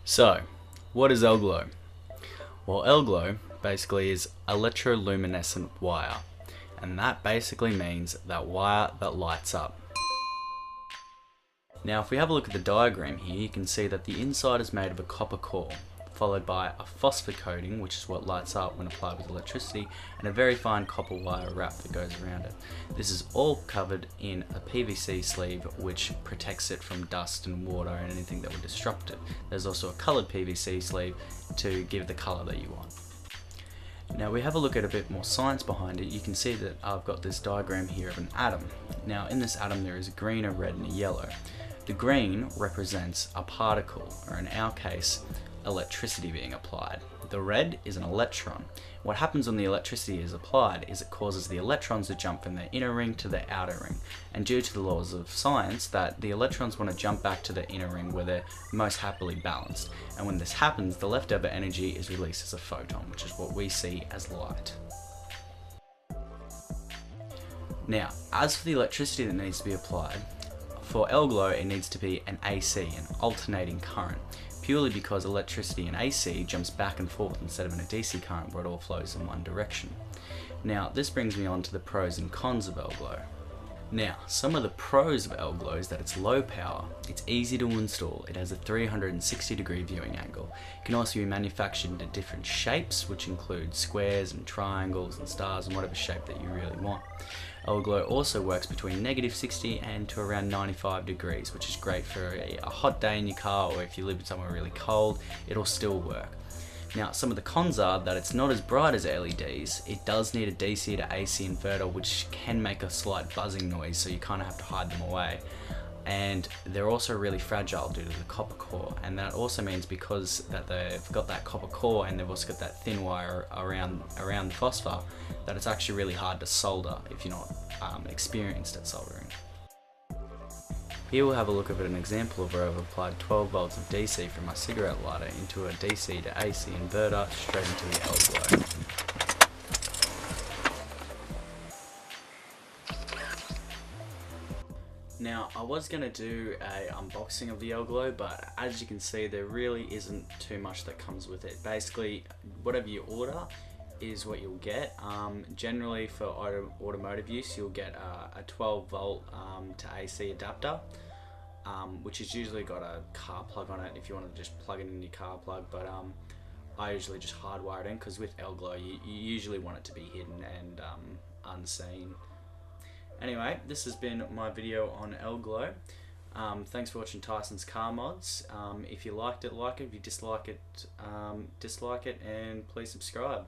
So, what is L-Glow? Well, L-Glow basically is electroluminescent wire, and that basically means that wire that lights up. Now, if we have a look at the diagram here, you can see that the inside is made of a copper core, followed by a phosphor coating, which is what lights up when applied with electricity, and a very fine copper wire wrap that goes around it. This is all covered in a PVC sleeve, which protects it from dust and water and anything that would disrupt it. There's also a coloured PVC sleeve to give the colour that you want. Now we have a look at a bit more science behind it. You can see that I've got this diagram here of an atom. Now in this atom there is a green, a red and a yellow. The green represents a particle, or in our case, electricity being applied. The red is an electron. What happens when the electricity is applied is it causes the electrons to jump from the inner ring to the outer ring. And due to the laws of science, that the electrons want to jump back to the inner ring where they're most happily balanced. And when this happens, the leftover energy is released as a photon, which is what we see as light. Now, as for the electricity that needs to be applied, for L-Glow it needs to be an AC, an alternating current, purely because electricity in AC jumps back and forth instead of in a DC current where it all flows in one direction. Now this brings me on to the pros and cons of L-Glow. Now, some of the pros of L-Glow is that it's low power, it's easy to install, it has a 360-degree viewing angle. It can also be manufactured into different shapes, which include squares and triangles and stars and whatever shape that you really want. L-Glow also works between -60 and to around 95 degrees, which is great for a hot day in your car, or if you live somewhere really cold, it'll still work. Now, some of the cons are that it's not as bright as LEDs. It does need a DC to AC inverter, which can make a slight buzzing noise, so you kind of have to hide them away. And they're also really fragile due to the copper core, and that also means because that they've got that copper core and they've also got that thin wire around the phosphor, that it's actually really hard to solder if you're not experienced at soldering. Here we'll have a look at an example of where I've applied 12 volts of DC from my cigarette lighter into a DC to AC inverter straight into the L-Glow. Now, I was going to do a unboxing of the L-Glow, but as you can see there really isn't too much that comes with it. Basically, whatever you order is what you'll get. Generally for automotive use you'll get a 12 volt to AC adapter, which has usually got a car plug on it if you want to just plug it in your car plug, but I usually just hardwire it in because with L-Glow you usually want it to be hidden and unseen. Anyway, this has been my video on L-Glow. Thanks for watching Tyson's Car Mods. If you liked it, like it. If you dislike it, dislike it, and please subscribe.